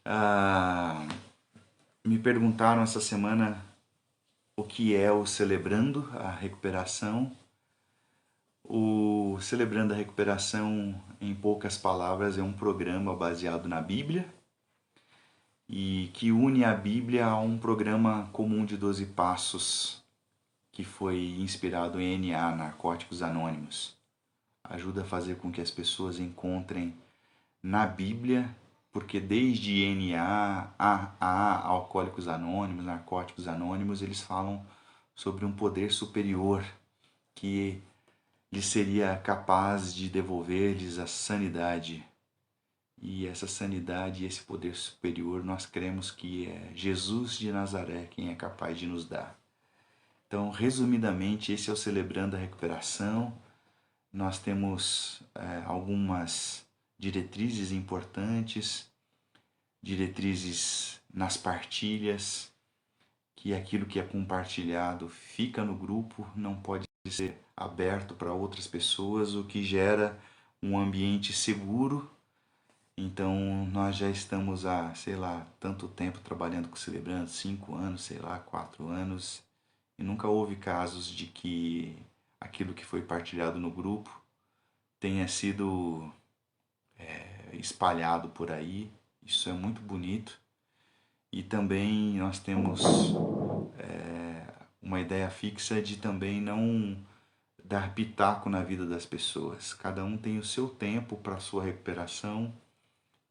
Ah, Me perguntaram essa semana o que é o Celebrando a Recuperação. O Celebrando a Recuperação, em poucas palavras, é um programa baseado na Bíblia e que une a Bíblia a um programa comum de 12 passos que foi inspirado em NA, Narcóticos Anônimos. Ajuda a fazer com que as pessoas encontrem na Bíblia, porque desde NA, AA, Alcoólicos Anônimos, Narcóticos Anônimos, eles falam sobre um poder superior que lhes seria capaz de devolver-lhes a sanidade. E essa sanidade e esse poder superior nós cremos que é Jesus de Nazaré quem é capaz de nos dar. Então, resumidamente, esse é o Celebrando a Recuperação. Nós temos algumas diretrizes importantes, diretrizes nas partilhas, que aquilo que é compartilhado fica no grupo, não pode ser aberto para outras pessoas, o que gera um ambiente seguro. Então, nós já estamos há, sei lá, tanto tempo trabalhando com Celebrando, 5 anos, sei lá, 4 anos, e nunca houve casos de que aquilo que foi partilhado no grupo tenha sido espalhado por aí. Isso é muito bonito. E também nós temos uma ideia fixa de também não dar pitaco na vida das pessoas. Cada um tem o seu tempo para a sua recuperação.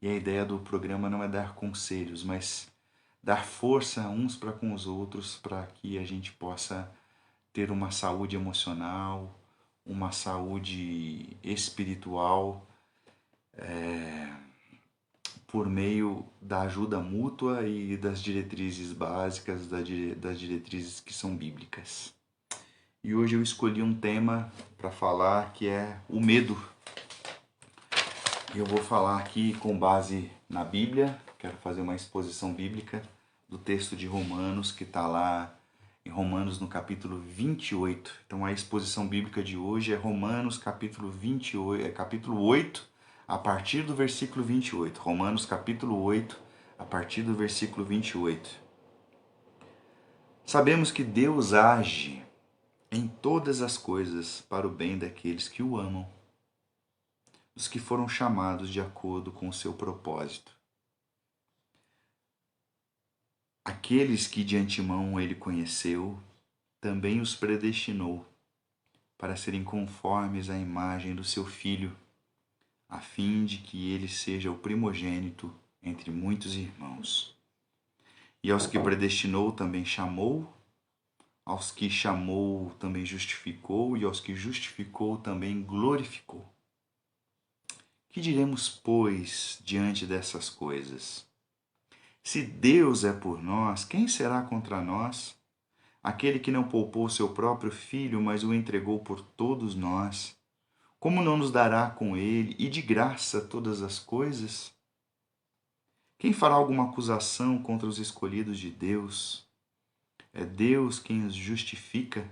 E a ideia do programa não é dar conselhos, mas dar força uns para com os outros para que a gente possa ter uma saúde emocional, uma saúde espiritual, por meio da ajuda mútua e das diretrizes básicas, das diretrizes que são bíblicas. E hoje eu escolhi um tema para falar que é o medo. E eu vou falar aqui com base na Bíblia, quero fazer uma exposição bíblica do texto de Romanos, que está lá em Romanos no capítulo 28. Então a exposição bíblica de hoje é Romanos capítulo 28, capítulo 8, a partir do versículo 28. Romanos capítulo 8, a partir do versículo 28. Sabemos que Deus age em todas as coisas para o bem daqueles que o amam, os que foram chamados de acordo com o seu propósito. Aqueles que de antemão ele conheceu, também os predestinou para serem conformes à imagem do seu Filho, a fim de que ele seja o primogênito entre muitos irmãos. E aos que predestinou também chamou, aos que chamou também justificou, e aos que justificou também glorificou. Que diremos, pois, diante dessas coisas? Se Deus é por nós, quem será contra nós? Aquele que não poupou seu próprio filho, mas o entregou por todos nós, como não nos dará com ele e de graça todas as coisas? Quem fará alguma acusação contra os escolhidos de Deus? É Deus quem os justifica.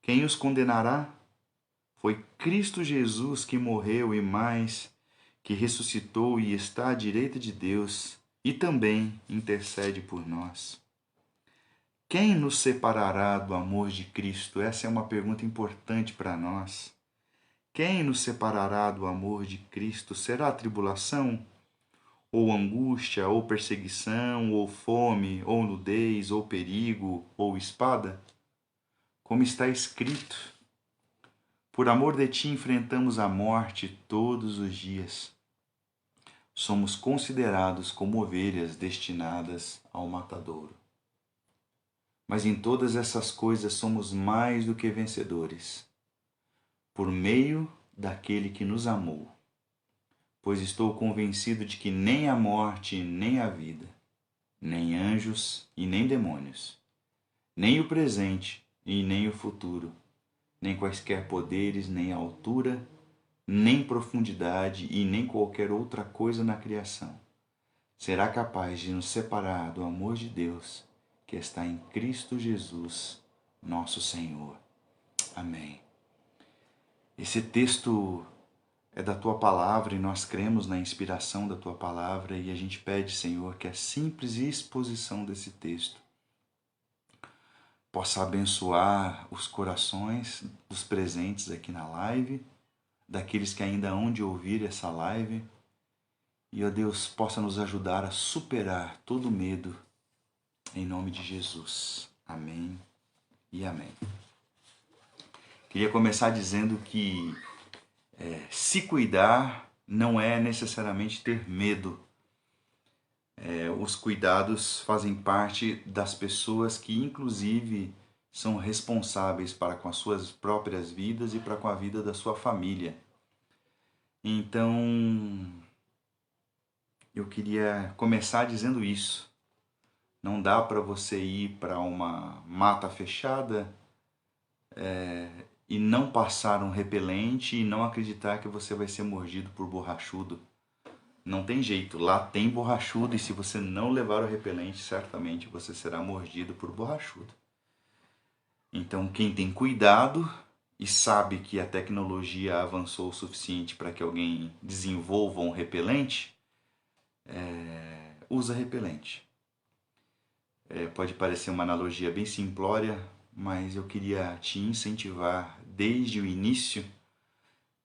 Quem os condenará? Foi Cristo Jesus que morreu e mais, que ressuscitou e está à direita de Deus e também intercede por nós. Quem nos separará do amor de Cristo? Essa é uma pergunta importante para nós. Quem nos separará do amor de Cristo? Será a tribulação, ou angústia, ou perseguição, ou fome, ou nudez, ou perigo, ou espada? Como está escrito: por amor de ti enfrentamos a morte todos os dias. Somos considerados como ovelhas destinadas ao matadouro. Mas em todas essas coisas somos mais do que vencedores, por meio daquele que nos amou. Pois estou convencido de que nem a morte, nem a vida, nem anjos e nem demônios, nem o presente e nem o futuro, nem quaisquer poderes, nem altura, nem profundidade e nem qualquer outra coisa na criação será capaz de nos separar do amor de Deus que está em Cristo Jesus, nosso Senhor. Amém. Esse texto é da Tua Palavra e nós cremos na inspiração da Tua Palavra e a gente pede, Senhor, que a simples exposição desse texto possa abençoar os corações dos presentes aqui na live, daqueles que ainda hão de ouvir essa live, e, ó Deus, possa nos ajudar a superar todo medo, em nome de Jesus. Amém e amém. Queria começar dizendo que se cuidar não é necessariamente ter medo. Os cuidados fazem parte das pessoas que, inclusive, são responsáveis para com as suas próprias vidas e para com a vida da sua família. Então, eu queria começar dizendo isso. Não dá para você ir para uma mata fechada e não passar um repelente e não acreditar que você vai ser mordido por borrachudo. Não tem jeito, lá tem borrachudo e se você não levar o repelente, certamente você será mordido por borrachudo. Então, quem tem cuidado e sabe que a tecnologia avançou o suficiente para que alguém desenvolva um repelente, usa repelente. Pode parecer uma analogia bem simplória, mas eu queria te incentivar desde o início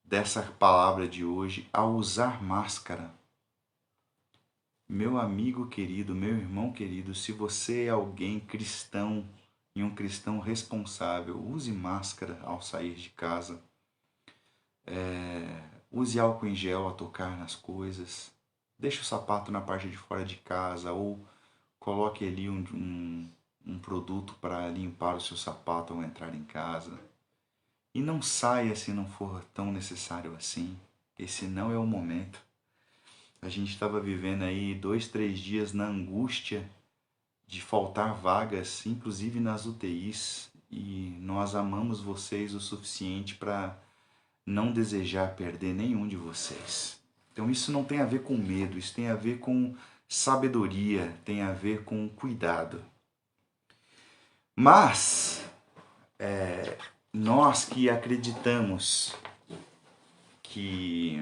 dessa palavra de hoje a usar máscara. Meu amigo querido, meu irmão querido, se você é alguém cristão e um cristão responsável, use máscara ao sair de casa. Use álcool em gel ao tocar nas coisas. Deixe o sapato na parte de fora de casa ou coloque ali um produto para limpar o seu sapato ao entrar em casa. E não saia se não for tão necessário assim. Esse não é o momento. A gente estava vivendo aí 2, 3 dias na angústia de faltar vagas, inclusive nas UTIs. E nós amamos vocês o suficiente para não desejar perder nenhum de vocês. Então isso não tem a ver com medo, isso tem a ver com sabedoria, tem a ver com cuidado. Mas nós que acreditamos que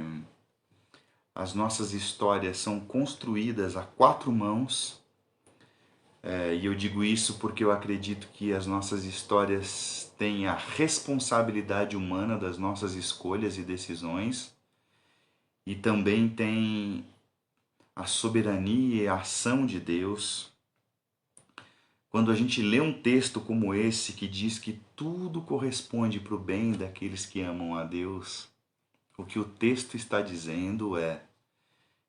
as nossas histórias são construídas a 4 mãos, e eu digo isso porque eu acredito que as nossas histórias têm a responsabilidade humana das nossas escolhas e decisões, e também tem a soberania e a ação de Deus. Quando a gente lê um texto como esse que diz que tudo corresponde para o bem daqueles que amam a Deus, o que o texto está dizendo é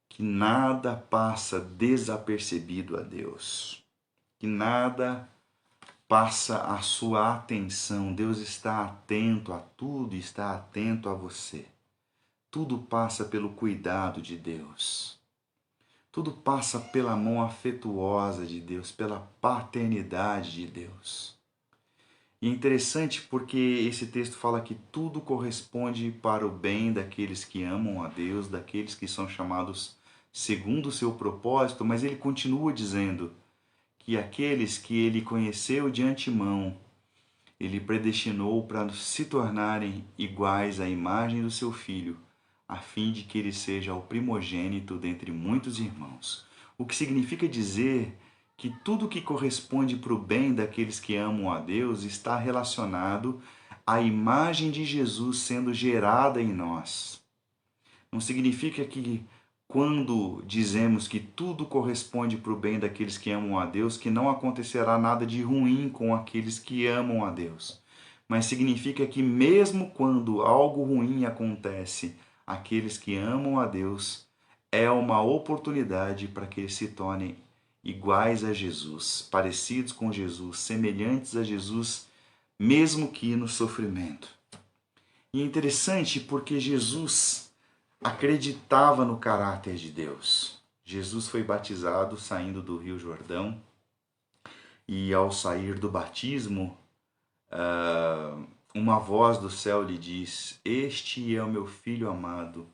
que nada passa desapercebido a Deus, que nada passa a sua atenção. Deus está atento a tudo, está atento a você. Tudo passa pelo cuidado de Deus. Tudo passa pela mão afetuosa de Deus, pela paternidade de Deus. E é interessante porque esse texto fala que tudo corresponde para o bem daqueles que amam a Deus, daqueles que são chamados segundo o seu propósito, mas ele continua dizendo que aqueles que ele conheceu de antemão, ele predestinou para se tornarem iguais à imagem do seu Filho, a fim de que ele seja o primogênito dentre muitos irmãos. O que significa dizer que tudo que corresponde para o bem daqueles que amam a Deus está relacionado à imagem de Jesus sendo gerada em nós. Não significa que quando dizemos que tudo corresponde para o bem daqueles que amam a Deus, que não acontecerá nada de ruim com aqueles que amam a Deus. Mas significa que mesmo quando algo ruim acontece, aqueles que amam a Deus, é uma oportunidade para que eles se tornem iguais a Jesus, parecidos com Jesus, semelhantes a Jesus, mesmo que no sofrimento. E é interessante porque Jesus acreditava no caráter de Deus. Jesus foi batizado saindo do Rio Jordão e ao sair do batismo, uma voz do céu lhe diz: "Este é o meu filho amado,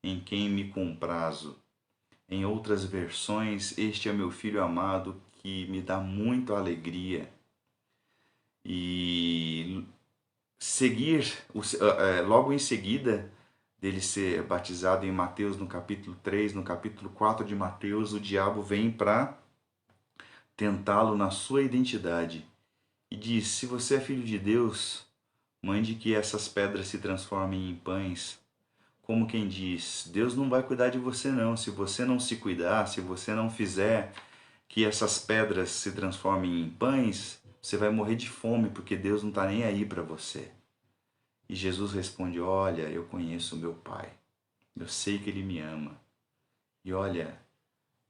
em quem me comprazo." Em outras versões, "Este é meu filho amado que me dá muita alegria." E logo em seguida, dele ser batizado em Mateus no capítulo 3, no capítulo 4 de Mateus, o diabo vem para tentá-lo na sua identidade e diz: se você é filho de Deus, mande que essas pedras se transformem em pães. Como quem diz, Deus não vai cuidar de você não. Se você não se cuidar, se você não fizer que essas pedras se transformem em pães, você vai morrer de fome, porque Deus não está nem aí para você. E Jesus responde: olha, eu conheço o meu Pai, eu sei que Ele me ama. E olha,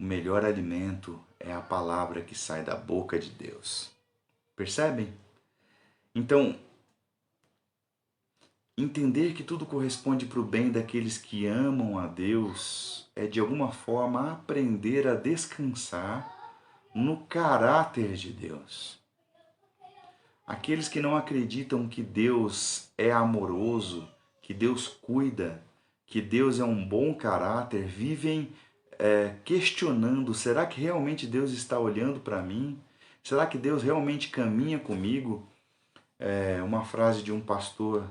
o melhor alimento é a palavra que sai da boca de Deus. Percebem? Então, entender que tudo corresponde para o bem daqueles que amam a Deus é, de alguma forma, aprender a descansar no caráter de Deus. Aqueles que não acreditam que Deus é amoroso, que Deus cuida, que Deus é um bom caráter, vivem questionando: será que realmente Deus está olhando para mim? Será que Deus realmente caminha comigo? Uma frase de um pastor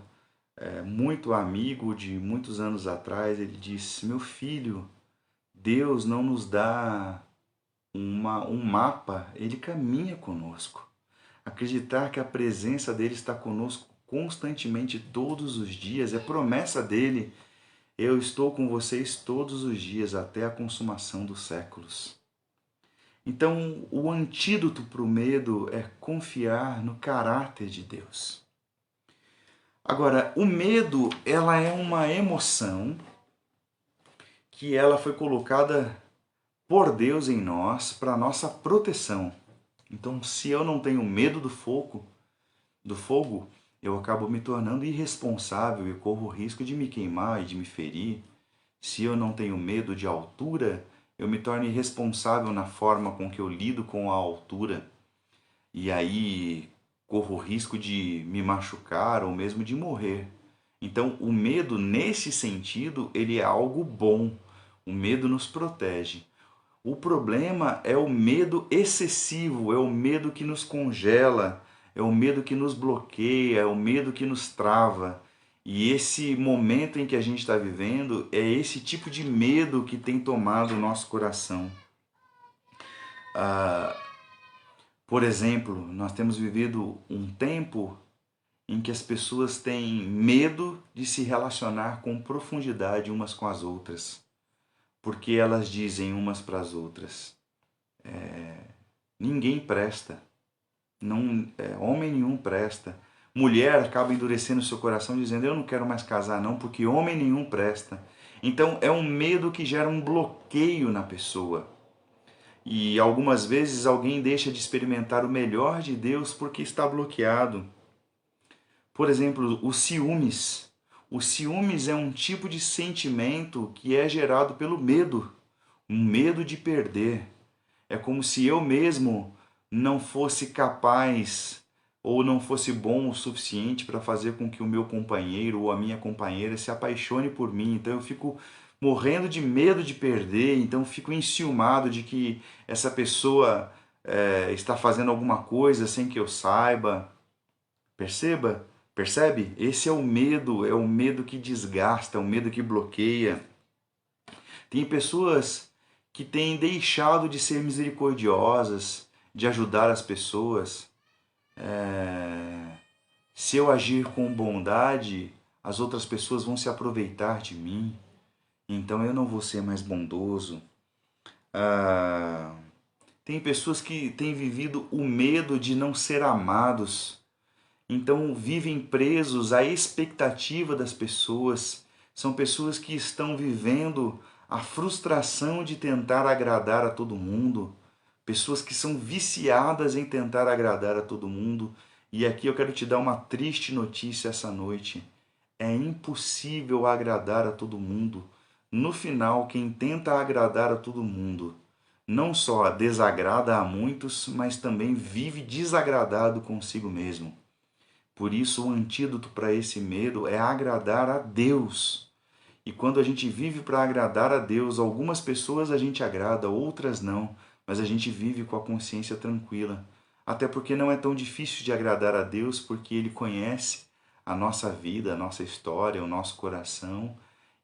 muito amigo de muitos anos atrás, ele disse: meu filho, Deus não nos dá um mapa, Ele caminha conosco. Acreditar que a presença dele está conosco constantemente todos os dias é promessa dele. Eu estou com vocês todos os dias até a consumação dos séculos. Então, o antídoto para o medo é confiar no caráter de Deus. Agora, o medo, ela é uma emoção que ela foi colocada por Deus em nós para nossa proteção. Então, se eu não tenho medo do fogo, eu acabo me tornando irresponsável e corro o risco de me queimar e de me ferir. Se eu não tenho medo de altura, eu me torno irresponsável na forma com que eu lido com a altura. E aí corro o risco de me machucar ou mesmo de morrer. Então, o medo, nesse sentido, ele é algo bom. O medo nos protege. O problema é o medo excessivo, é o medo que nos congela, é o medo que nos bloqueia, é o medo que nos trava. E esse momento em que a gente está vivendo é esse tipo de medo que tem tomado o nosso coração. Por exemplo, nós temos vivido um tempo em que as pessoas têm medo de se relacionar com profundidade umas com as outras, porque elas dizem umas para as outras: ninguém presta, não, homem nenhum presta. Mulher acaba endurecendo seu coração dizendo: eu não quero mais casar não, porque homem nenhum presta. Então é um medo que gera um bloqueio na pessoa. E algumas vezes alguém deixa de experimentar o melhor de Deus porque está bloqueado. Por exemplo, os ciúmes. O ciúmes é um tipo de sentimento que é gerado pelo medo, um medo de perder. É como se eu mesmo não fosse capaz ou não fosse bom o suficiente para fazer com que o meu companheiro ou a minha companheira se apaixone por mim. Então eu fico morrendo de medo de perder, então fico enciumado de que essa pessoa está fazendo alguma coisa sem que eu saiba. Percebe? Esse é o medo que desgasta, é o medo que bloqueia. Tem pessoas que têm deixado de ser misericordiosas, de ajudar as pessoas. Se eu agir com bondade, as outras pessoas vão se aproveitar de mim, então eu não vou ser mais bondoso. Tem pessoas que têm vivido o medo de não ser amados, então vivem presos à expectativa das pessoas. São pessoas que estão vivendo a frustração de tentar agradar a todo mundo, pessoas que são viciadas em tentar agradar a todo mundo. E aqui eu quero te dar uma triste notícia essa noite: é impossível agradar a todo mundo. No final, quem tenta agradar a todo mundo não só desagrada a muitos, mas também vive desagradado consigo mesmo. Por isso, o antídoto para esse medo é agradar a Deus. E quando a gente vive para agradar a Deus, algumas pessoas a gente agrada, outras não, mas a gente vive com a consciência tranquila. Até porque não é tão difícil de agradar a Deus, porque Ele conhece a nossa vida, a nossa história, o nosso coração,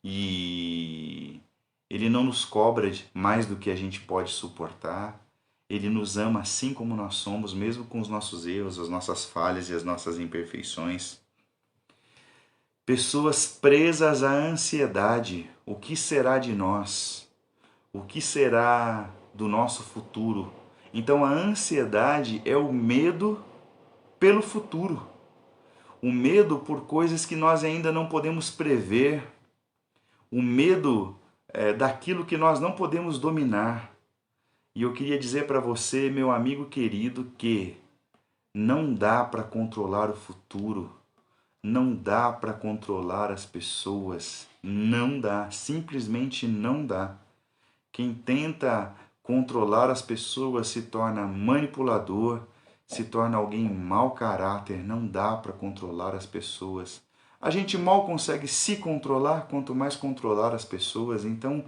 e Ele não nos cobra mais do que a gente pode suportar. Ele nos ama assim como nós somos, mesmo com os nossos erros, as nossas falhas e as nossas imperfeições. Pessoas presas à ansiedade. O que será de nós? O que será do nosso futuro? Então a ansiedade é o medo pelo futuro. O medo por coisas que nós ainda não podemos prever. O medo daquilo que nós não podemos dominar. E eu queria dizer para você, meu amigo querido, que não dá para controlar o futuro. Não dá para controlar as pessoas. Não dá. Simplesmente não dá. Quem tenta controlar as pessoas se torna manipulador, se torna alguém mau caráter. Não dá para controlar as pessoas. A gente mal consegue se controlar, quanto mais controlar as pessoas. Então,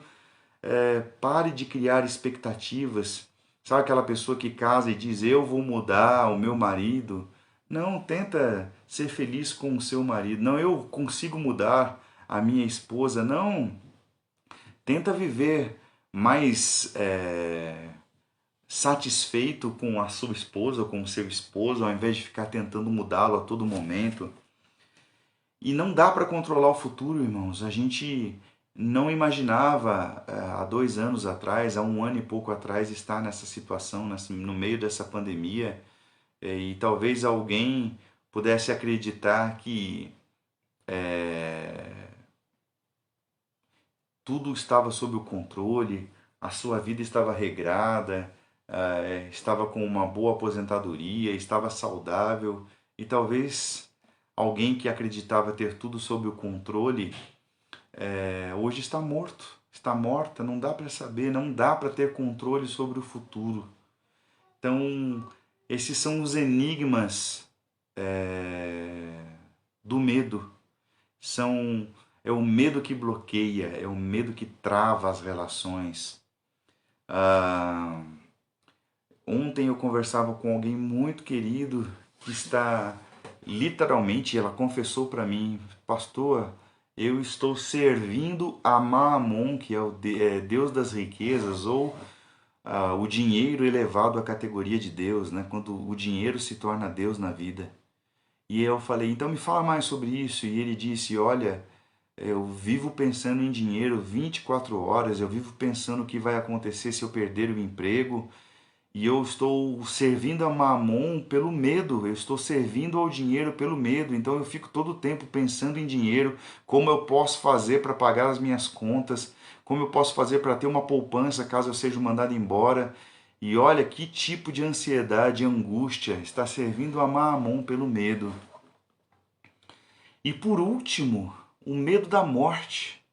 pare de criar expectativas. Sabe aquela pessoa que casa e diz, eu vou mudar o meu marido? Não, tenta ser feliz com o seu marido. Não, eu consigo mudar a minha esposa. Não, tenta viver mais satisfeito com a sua esposa ou com o seu esposo, ao invés de ficar tentando mudá-lo a todo momento. E não dá para controlar o futuro, irmãos. A gente não imaginava há 2 anos atrás, há 1 ano e pouco atrás, estar nessa situação, no meio dessa pandemia. E talvez alguém pudesse acreditar que tudo estava sob o controle, a sua vida estava regrada, estava com uma boa aposentadoria, estava saudável. E talvez alguém que acreditava ter tudo sob o controle hoje está morto, está morta, não dá para saber, não dá para ter controle sobre o futuro. Então, esses são os enigmas do medo. É o medo que bloqueia, é o medo que trava as relações. Ontem eu conversava com alguém muito querido que está literalmente, ela confessou para mim, pastor, eu estou servindo a Maamon, que é o Deus das riquezas, ou o dinheiro elevado à categoria de Deus, né? Quando o dinheiro se torna Deus na vida. E eu falei, então me fala mais sobre isso. E ele disse, olha, eu vivo pensando em dinheiro 24 horas, eu vivo pensando o que vai acontecer se eu perder o emprego, e eu estou servindo a Mamon pelo medo, eu estou servindo ao dinheiro pelo medo, então eu fico todo o tempo pensando em dinheiro, como eu posso fazer para pagar as minhas contas, como eu posso fazer para ter uma poupança caso eu seja mandado embora. E olha que tipo de ansiedade e angústia está servindo a Mamon pelo medo. E por último, o medo da morte.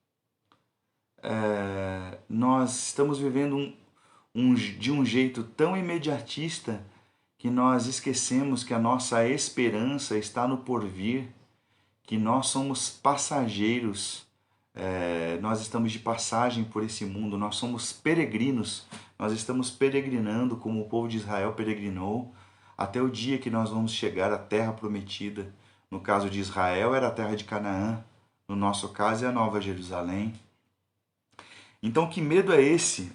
Nós estamos vivendo de um jeito tão imediatista que nós esquecemos que a nossa esperança está no porvir, que nós somos passageiros, nós estamos de passagem por esse mundo, nós somos peregrinos, nós estamos peregrinando como o povo de Israel peregrinou, até o dia que nós vamos chegar à terra prometida. No caso de Israel era a terra de Canaã, no nosso caso é a Nova Jerusalém. Então que medo é esse?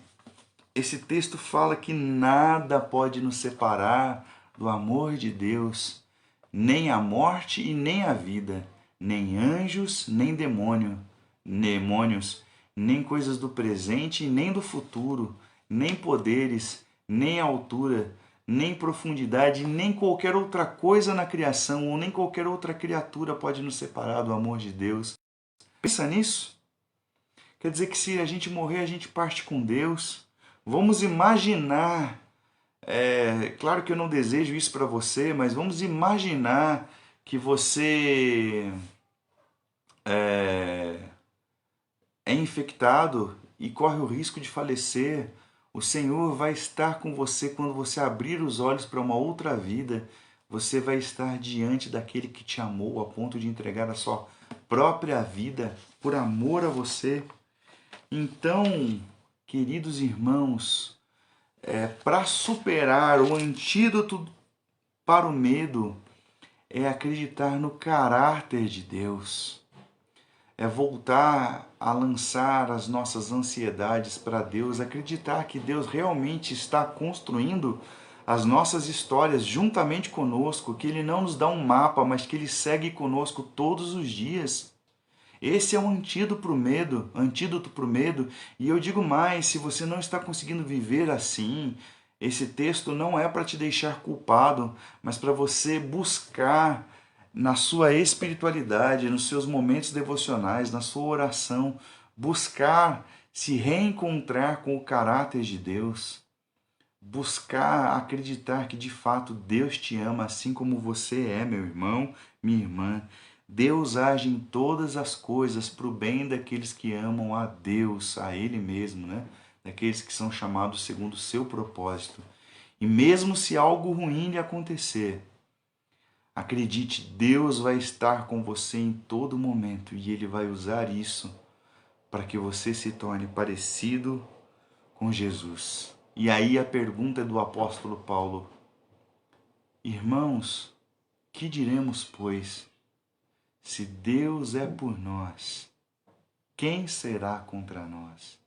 Esse texto fala que nada pode nos separar do amor de Deus, nem a morte e nem a vida, nem anjos, nem demônios, nem coisas do presente e nem do futuro, nem poderes, nem altura, nem profundidade, nem qualquer outra coisa na criação ou nem qualquer outra criatura pode nos separar do amor de Deus. Pensa nisso? Quer dizer que se a gente morrer, a gente parte com Deus. Vamos imaginar, claro que eu não desejo isso para você, mas vamos imaginar que você é infectado e corre o risco de falecer. O Senhor vai estar com você quando você abrir os olhos para uma outra vida. Você vai estar diante daquele que te amou a ponto de entregar a sua própria vida por amor a você. Então, queridos irmãos, para superar o antídoto para o medo é acreditar no caráter de Deus. é voltar a lançar as nossas ansiedades para Deus, acreditar que Deus realmente está construindo as nossas histórias juntamente conosco, que Ele não nos dá um mapa, mas que Ele segue conosco todos os dias. Esse é um antídoto para o medo, e eu digo mais, se você não está conseguindo viver assim, esse texto não é para te deixar culpado, mas para você buscar na sua espiritualidade, nos seus momentos devocionais, na sua oração, buscar se reencontrar com o caráter de Deus, buscar acreditar que de fato Deus te ama assim como você é, meu irmão, minha irmã. Deus age em todas as coisas para o bem daqueles que amam a Deus, a Ele mesmo, né? Daqueles que são chamados segundo o seu propósito. E mesmo se algo ruim lhe acontecer, acredite, Deus vai estar com você em todo momento e Ele vai usar isso para que você se torne parecido com Jesus. E aí a pergunta do apóstolo Paulo: irmãos, que diremos, pois? Se Deus é por nós, quem será contra nós?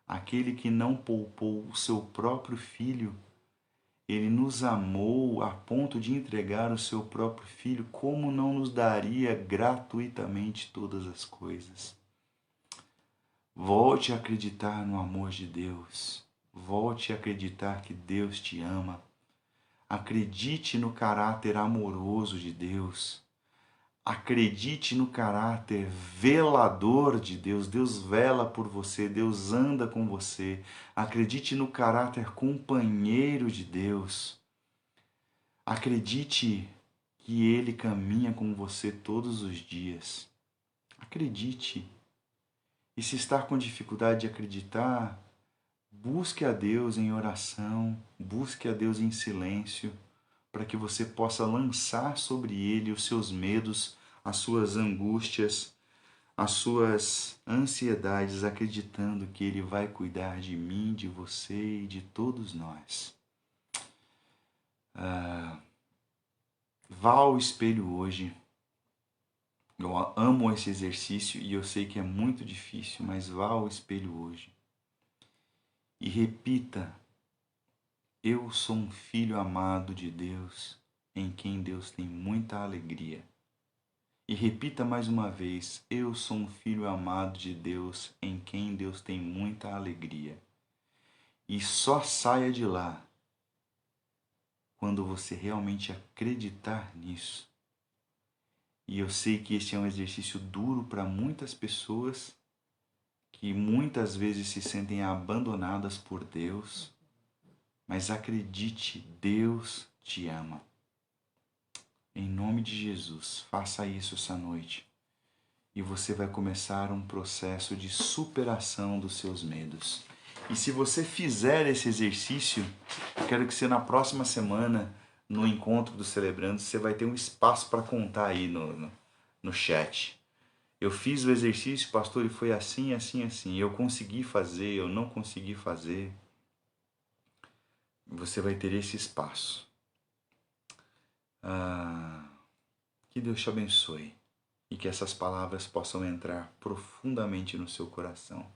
Aquele que não poupou o seu próprio filho, ele nos amou a ponto de entregar o seu próprio filho, como não nos daria gratuitamente todas as coisas? Volte a acreditar no amor de Deus. Volte a acreditar que Deus te ama. Acredite no caráter amoroso de Deus. Acredite no caráter velador de Deus. Deus vela por você, Deus anda com você. Acredite no caráter companheiro de Deus. Acredite que Ele caminha com você todos os dias. Acredite. E se está com dificuldade de acreditar, busque a Deus em oração, busque a Deus em silêncio, para que você possa lançar sobre Ele os seus medos, as suas angústias, as suas ansiedades, acreditando que Ele vai cuidar de mim, de você e de todos nós. Vá ao espelho hoje. Eu amo esse exercício e eu sei que é muito difícil, mas vá ao espelho hoje. E repita: eu sou um filho amado de Deus, em quem Deus tem muita alegria. E repita mais uma vez: eu sou um filho amado de Deus, em quem Deus tem muita alegria. E só saia de lá quando você realmente acreditar nisso. E eu sei que este é um exercício duro para muitas pessoas que muitas vezes se sentem abandonadas por Deus, mas acredite, Deus te ama. Em nome de Jesus, faça isso essa noite e você vai começar um processo de superação dos seus medos. E se você fizer esse exercício, eu quero que você na próxima semana, no encontro do Celebrando, você vai ter um espaço para contar aí no chat. Eu fiz o exercício, pastor, e foi assim, assim, assim. Eu consegui fazer, eu não consegui fazer. Você vai ter esse espaço. Que Deus te abençoe e que essas palavras possam entrar profundamente no seu coração.